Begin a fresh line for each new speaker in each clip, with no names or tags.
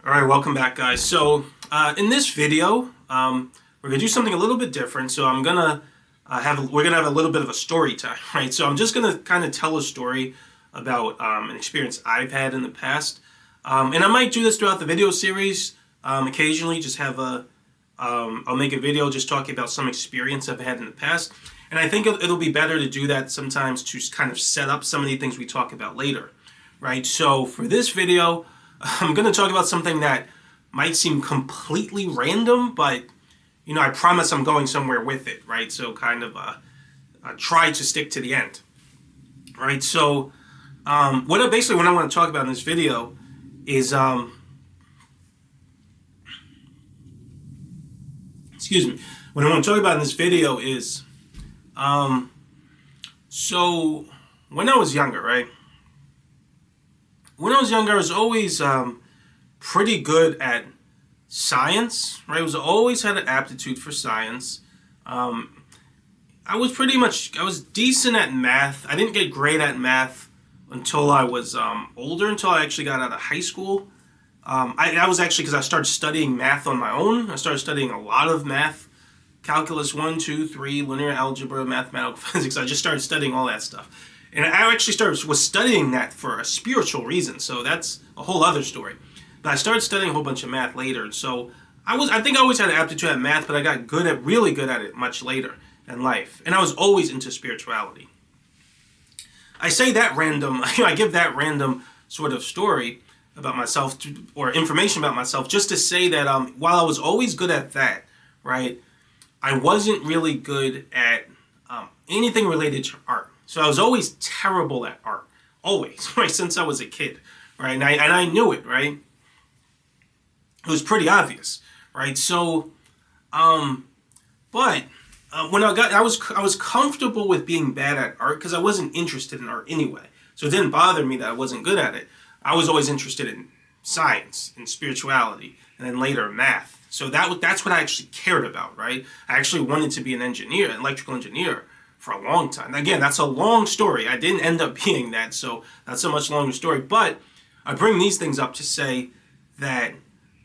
All right, welcome back, guys. So in this video, we're gonna do something a little bit different. So we're gonna have a little bit of a story time, right? So I'm just gonna kind of tell a story about an experience I've had in the past, and I might do this throughout the video series. Occasionally, just have I'll make a video just talking about some experience I've had in the past, and I think it'll be better to do that sometimes to kind of set up some of the things we talk about later, right? So for this video, I'm going to talk about something that might seem completely random, but, I promise I'm going somewhere with it, right? So kind of try to stick to the end, right? So what I want to talk about in this video is, excuse me, what I want to talk about in this video is, so when I was younger, right? When I was younger, I was always pretty good at science, right? I always had an aptitude for science. I was decent at math. I didn't get great at math until I was older, until I actually got out of high school. I was actually, because I started studying math on my own. I started studying a lot of math, calculus 1, 2, 3, linear algebra, mathematical physics. I just started studying all that stuff. And I actually was studying that for a spiritual reason, so that's a whole other story. But I started studying a whole bunch of math later, so I think I always had an aptitude at math, but I got really good at it much later in life. And I was always into spirituality. I say that random, I give that random sort of story about myself, or information about myself, just to say that while I was always good at that, right, I wasn't really good at anything related to art. So I was always terrible at art, always, right, since I was a kid, right, and I knew it, right. It was pretty obvious, right. So, but when I was comfortable with being bad at art because I wasn't interested in art anyway. So it didn't bother me that I wasn't good at it. I was always interested in science and spirituality, and then later math. So that's what I actually cared about, right. I actually wanted to be an engineer, an electrical engineer, for a long time. Again, that's a long story. I didn't end up being that, so that's a much longer story. But I bring these things up to say that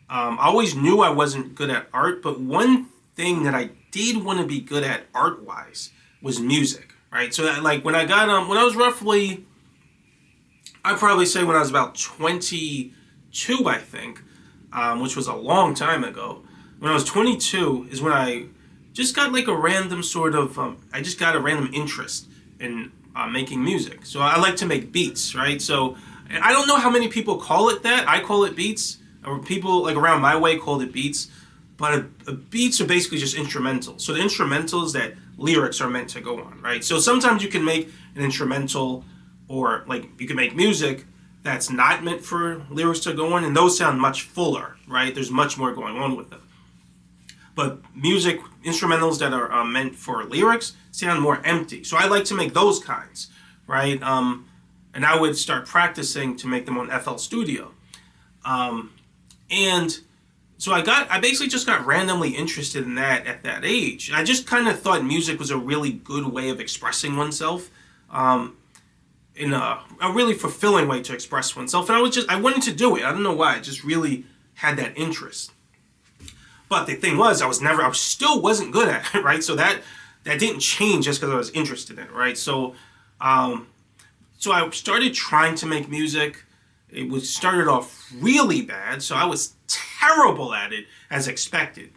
I always knew I wasn't good at art, but one thing that I did want to be good at art-wise was music, right? So that, like when I was roughly, I'd probably say when I was about 22, I think, which was a long time ago. When I was 22 is when I just got like a random sort of, I just got a random interest in making music. So I like to make beats, right? So I don't know how many people call it that. I call it beats, or people like around my way called it beats. But beats are basically just instrumentals. So the instrumentals that lyrics are meant to go on, right? So sometimes you can make an instrumental, or like you can make music that's not meant for lyrics to go on, and those sound much fuller, right? There's much more going on with them. But music instrumentals that are meant for lyrics sound more empty. So I like to make those kinds, right? And I would start practicing to make them on FL Studio. And so I basically just got randomly interested in that at that age. I just kind of thought music was a really good way of expressing oneself, in a really fulfilling way to express oneself. And I wanted to do it. I don't know why. I just really had that interest. But the thing was, I still wasn't good at it, right? So that didn't change just because I was interested in it, right? So, so I started trying to make music. It started off really bad, so I was terrible at it as expected.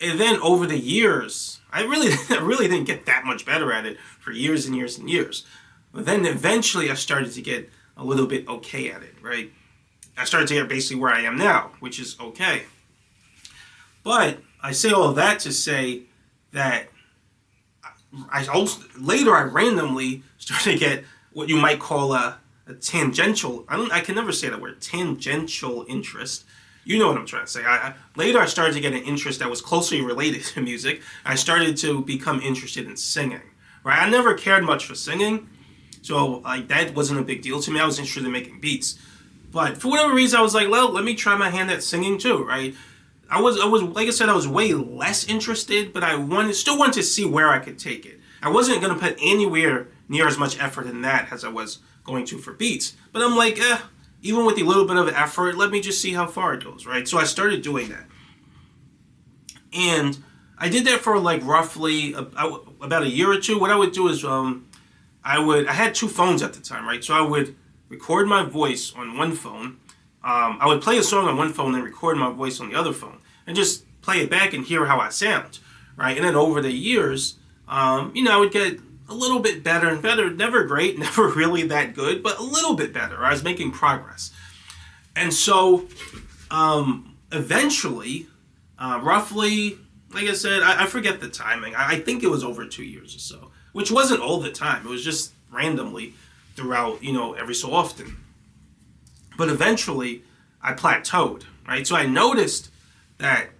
And then over the years, I really didn't get that much better at it for years and years and years. But then eventually I started to get a little bit okay at it, right? I started to get basically where I am now, which is okay. But I say all of that to say that later I randomly started to get what you might call a tangential, I can never say that word, tangential interest. You know what I'm trying to say. Later I started to get an interest that was closely related to music. I started to become interested in singing, right? I never cared much for singing, so like that wasn't a big deal to me. I was interested in making beats. But for whatever reason, I was like, well, let me try my hand at singing too, right? I was like I said, I was way less interested, but I still wanted to see where I could take it. I wasn't going to put anywhere near as much effort in that as I was going to for beats. But I'm like, even with a little bit of effort, let me just see how far it goes, right? So I started doing that. And I did that for like roughly about a year or two. What I would do is I had two phones at the time, right? So I would record my voice on one phone. I would play a song on one phone and record my voice on the other phone and just play it back and hear how I sound, right? And then over the years, I would get a little bit better and better. Never great, never really that good, but a little bit better. I was making progress. And so eventually, roughly, like I said, I forget the timing. I think it was over 2 years or so, which wasn't all the time. It was just randomly throughout, every so often. But eventually, I plateaued, right? So I noticed that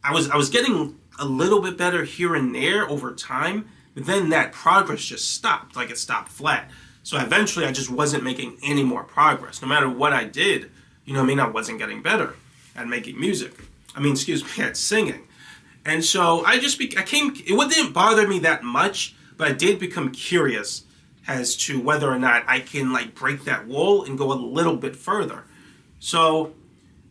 I was getting a little bit better here and there over time, but then that progress just stopped, like it stopped flat. So eventually, I just wasn't making any more progress. No matter what I did, I wasn't getting better at making music. At singing. And so it didn't bother me that much, but I did become curious as to whether or not I can break that wall and go a little bit further. So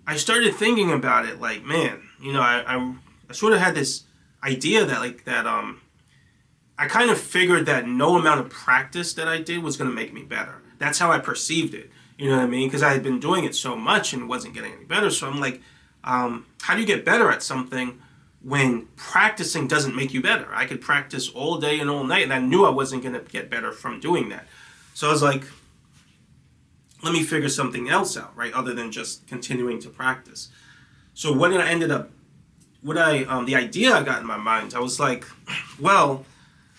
I started thinking about it I sort of had this idea that I kind of figured that no amount of practice that I did was going to make me better. That's how I perceived it. You know what I mean? Because I had been doing it so much and wasn't getting any better. So I'm like, how do you get better at something when practicing doesn't make you better? I could practice all day and all night, and I knew I wasn't going to get better from doing that. So I was like, let me figure something else out, right? Other than just continuing to practice. So what I ended up, the idea I got in my mind, I was like, well,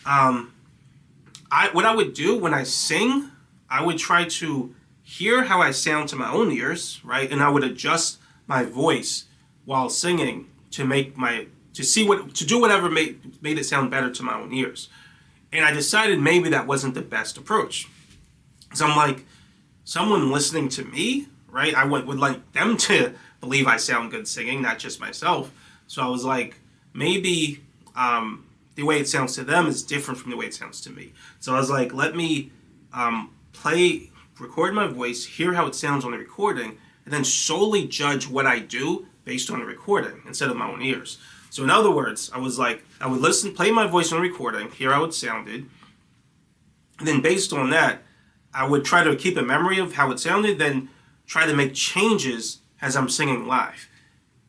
what I would do when I sing, I would try to hear how I sound to my own ears, right? And I would adjust my voice while singing to do whatever made it sound better to my own ears. And I decided maybe that wasn't the best approach. So I'm like, someone listening to me, right? I would like them to believe I sound good singing, not just myself. So I was like, maybe the way it sounds to them is different from the way it sounds to me. So I was like, let me record my voice, hear how it sounds on the recording, and then solely judge what I do based on the recording instead of my own ears. So in other words, I was like, I would play my voice on the recording, hear how it sounded, and then based on that, I would try to keep a memory of how it sounded, then try to make changes as I'm singing live.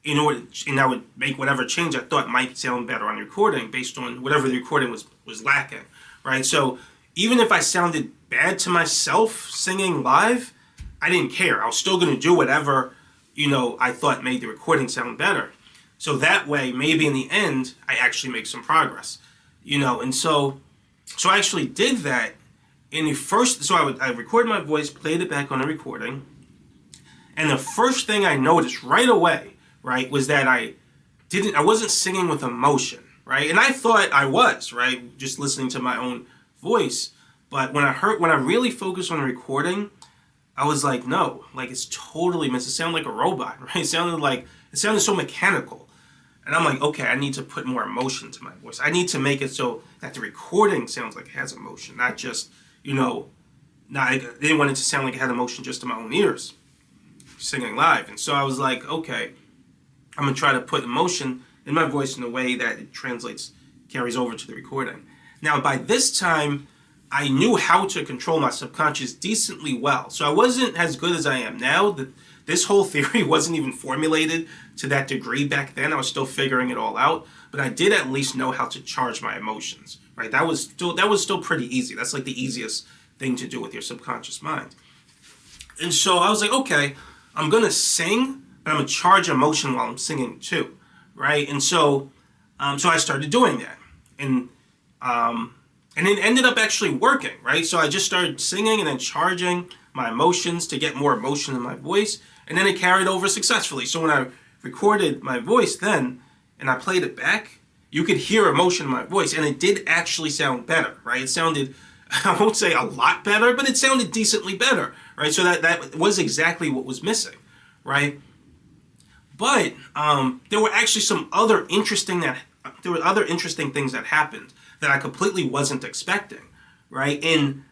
And I would make whatever change I thought might sound better on the recording based on whatever the recording was lacking, right? So even if I sounded bad to myself singing live, I didn't care. I was still going to do whatever, I thought made the recording sound better. So that way, maybe in the end, I actually make some progress, And so I actually did that in the first. So I recorded my voice, played it back on the recording, and the first thing I noticed right away, right, was that I wasn't singing with emotion, right? And I thought I was, right, just listening to my own voice. But when I really focused on the recording, I was like, no, it's totally missed. It sounded like a robot, right? It sounded so mechanical. And I'm like, okay, I need to put more emotion to my voice. I need to make it so that the recording sounds like it has emotion, not just, I didn't want it to sound like it had emotion just to my own ears, singing live. And so I was like, okay, I'm going to try to put emotion in my voice in a way that it carries over to the recording. Now, by this time, I knew how to control my subconscious decently well. So I wasn't as good as I am now. This whole theory wasn't even formulated to that degree back then. I was still figuring it all out. But I did at least know how to charge my emotions, right? That was still pretty easy. That's like the easiest thing to do with your subconscious mind. And so I was like, okay, I'm going to sing, but I'm going to charge emotion while I'm singing too, right? And so I started doing that. And it ended up actually working, right? So I just started singing and then charging my emotions to get more emotion in my voice. And then it carried over successfully. So when I recorded my voice then, and I played it back, you could hear emotion in my voice. And it did actually sound better, right? It sounded, I won't say a lot better, but it sounded decently better, right? So that was exactly what was missing, right? But there were actually other interesting things that happened that I completely wasn't expecting, right? And,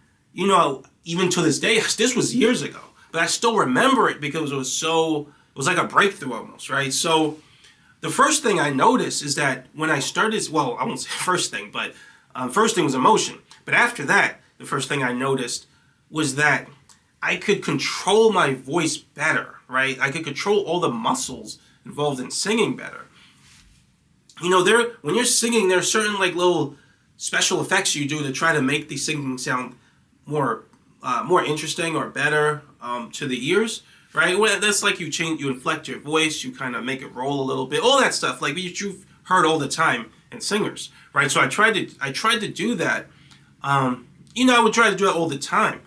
even to this day, this was years ago, but I still remember it because it was like a breakthrough almost, right? So the first thing I noticed is that when I started, well, I won't say first thing, but first thing was emotion. But after that, the first thing I noticed was that I could control my voice better, right? I could control all the muscles involved in singing better. You know, when you're singing, there are certain like little special effects you do to try to make the singing sound more interesting or better to the ears, right? Well, that's like you inflect your voice, you kind of make it roll a little bit, all that stuff like you've heard all the time in singers, right? So I tried to do that. You know, I would try to do it all the time,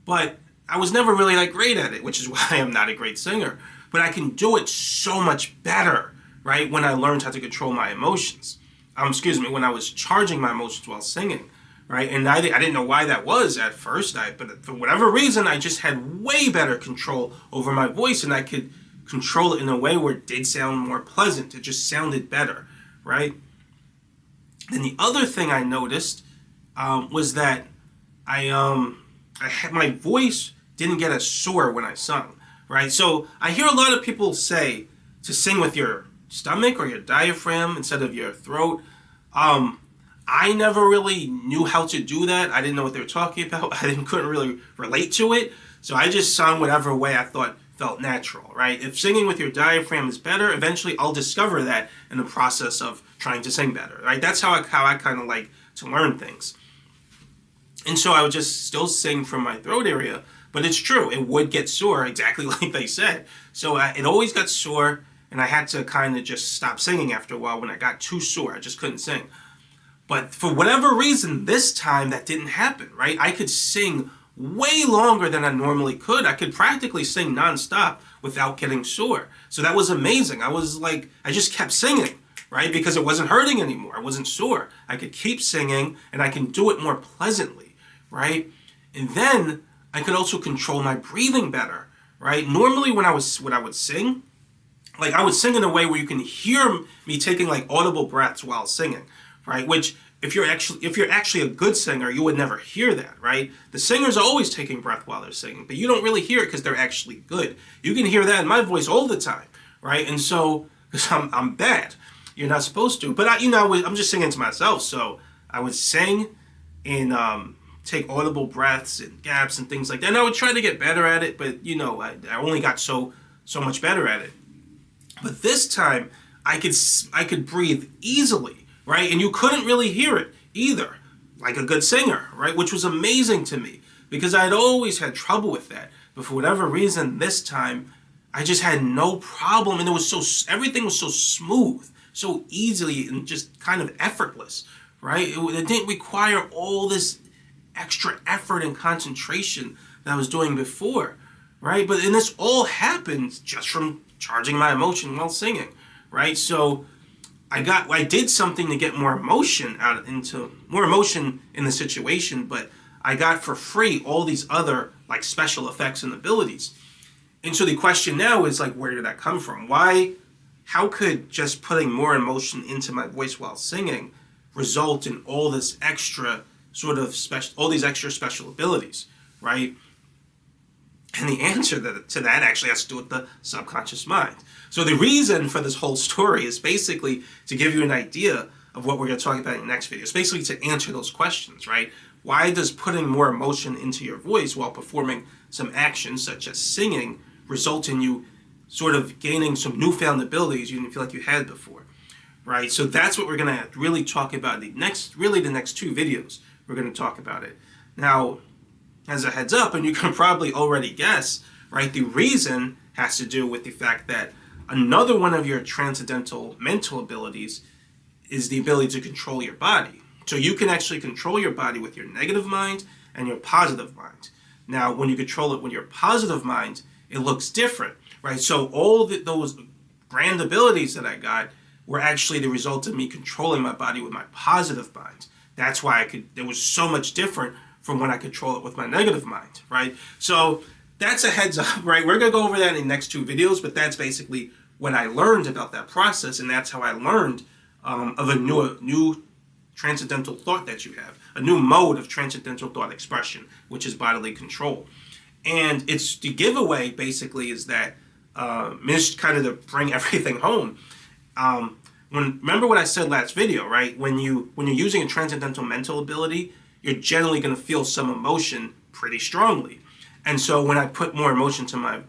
but I was never really that great at it, which is why I'm not a great singer. But I can do it so much better, right? When I learned how to control my emotions. When I was charging my emotions while singing, right? And I didn't know why that was at first, but for whatever reason, I just had way better control over my voice, and I could control it in a way where it did sound more pleasant. It just sounded better, right? Then the other thing I noticed was that my voice didn't get as sore when I sung, right? So I hear a lot of people say to sing with your stomach or your diaphragm instead of your throat. I never really knew how to do that. I didn't know what they were talking about. Couldn't really relate to it. So I just sung whatever way I thought felt natural, right? If singing with your diaphragm is better, eventually I'll discover that in the process of trying to sing better, right? That's how I kind of like to learn things. And so I would just still sing from my throat area, but it's true, it would get sore, exactly like they said. So it always got sore, and I had to kind of just stop singing after a while when I got too sore. I just couldn't sing. But for whatever reason, this time that didn't happen, right? I could sing way longer than I normally could. I could practically sing nonstop without getting sore. So that was amazing. I just kept singing, right? Because it wasn't hurting anymore. I wasn't sore. I could keep singing, and I can do it more pleasantly, right? And then I could also control my breathing better, right? Normally when I would sing, like I would sing in a way where you can hear me taking like audible breaths while singing, right? Which if you're actually a good singer, you would never hear that, right? The singers are always taking breath while they're singing, but you don't really hear it because they're actually good. You can hear that in my voice all the time, right? And so, because I'm bad, you're not supposed to. But I'm just singing to myself, so I would sing and take audible breaths and gaps and things like that. And I would try to get better at it, but I only got so much better at it. But this time, I could breathe easily, right? And you couldn't really hear it either, like a good singer, right? Which was amazing to me because I'd always had trouble with that. But for whatever reason, this time, I just had no problem. And everything was so smooth, so easily and just kind of effortless, right? It didn't require all this extra effort and concentration that I was doing before, right? And this all happened just from charging my emotion while singing, right? So I did something to get more emotion in the situation, but I got for free all these other like special effects and abilities. And so the question now is like, where did that come from? How could just putting more emotion into my voice while singing result in all this extra all these extra special abilities, right? And the answer to that actually has to do with the subconscious mind. So the reason for this whole story is basically to give you an idea of what we're going to talk about in the next video. It's basically to answer those questions, right? Why does putting more emotion into your voice while performing some actions, such as singing, result in you sort of gaining some newfound abilities you didn't feel like you had before, right? So that's what we're going to really talk about the next two videos. We're going to talk about it. Now, as a heads up, and you can probably already guess, right, the reason has to do with the fact that another one of your transcendental mental abilities is the ability to control your body. So you can actually control your body with your negative mind and your positive mind. Now, when you control it with your positive mind, it looks different, right? So all those grand abilities that I got were actually the result of me controlling my body with my positive mind. That's why it was so much different from when I control it with my negative mind, right? So that's a heads up, right? We're going to go over that in the next two videos, but that's basically what I learned about that process, and that's how I learned of a new transcendental thought that you have, a new mode of transcendental thought expression, which is bodily control. And it's the giveaway basically is that just kind of to bring everything home. Remember what I said last video, right? When you're using a transcendental mental ability, you're generally going to feel some emotion pretty strongly. And so when I put more emotion into my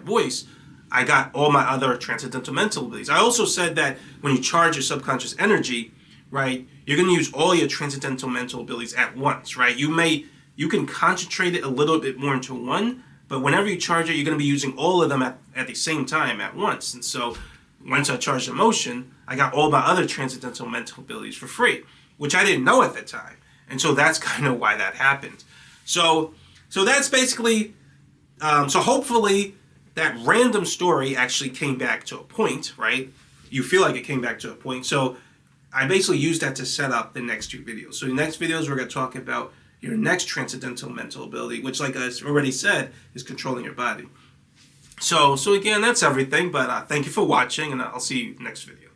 voice, I got all my other transcendental mental abilities. I also said that when you charge your subconscious energy, right, you're going to use all your transcendental mental abilities at once, right? You can concentrate it a little bit more into one, but whenever you charge it, you're going to be using all of them at the same time at once. And so once I charged emotion, I got all my other transcendental mental abilities for free, which I didn't know at the time. And so that's kind of why that happened. So that's basically, so hopefully that random story actually came back to a point, right? You feel like it came back to a point. So I basically used that to set up the next two videos. So the next videos, we're going to talk about your next transcendental mental ability, which, like I already said, is controlling your body. So again, that's everything. But thank you for watching, and I'll see you next video.